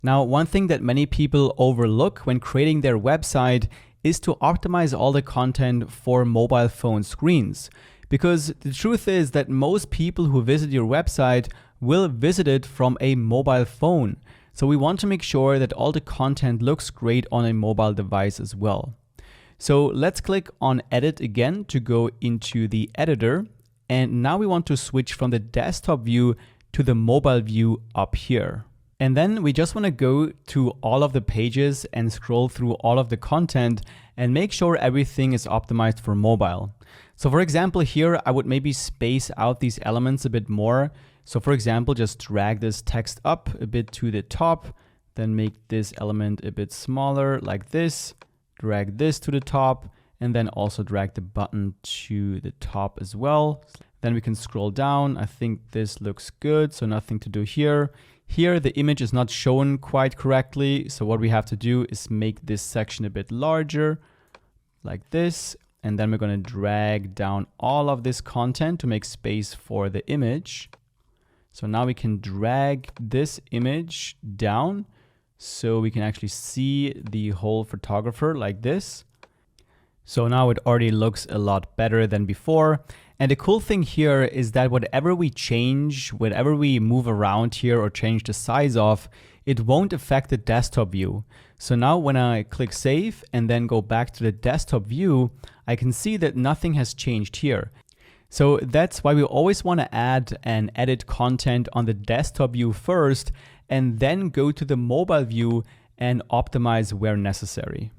Now, one thing that many people overlook when creating their website is to optimize all the content for mobile phone screens. Because the truth is that most people who visit your website will visit it from a mobile phone. So we want to make sure that all the content looks great on a mobile device as well. So let's click on Edit again to go into the editor. And now we want to switch from the desktop view to the mobile view up here. And then we just want to go to all of the pages and scroll through all of the content and make sure everything is optimized for mobile. So for example, here I would maybe space out these elements a bit more. So for example, just drag this text up a bit to the top, then make this element a bit smaller like this, drag this to the top, and then also drag the button to the top as well. Then we can scroll down. I think this looks good, so nothing to do here. Here, the image is not shown quite correctly. So what we have to do is make this section a bit larger like this. And then we're going to drag down all of this content to make space for the image. So now we can drag this image down so we can actually see the whole photographer like this. So now it already looks a lot better than before. And the cool thing here is that whatever we change, whatever we move around here or change the size of, it won't affect the desktop view. So now when I click save and then go back to the desktop view, I can see that nothing has changed here. So that's why we always want to add and edit content on the desktop view first, and then go to the mobile view and optimize where necessary.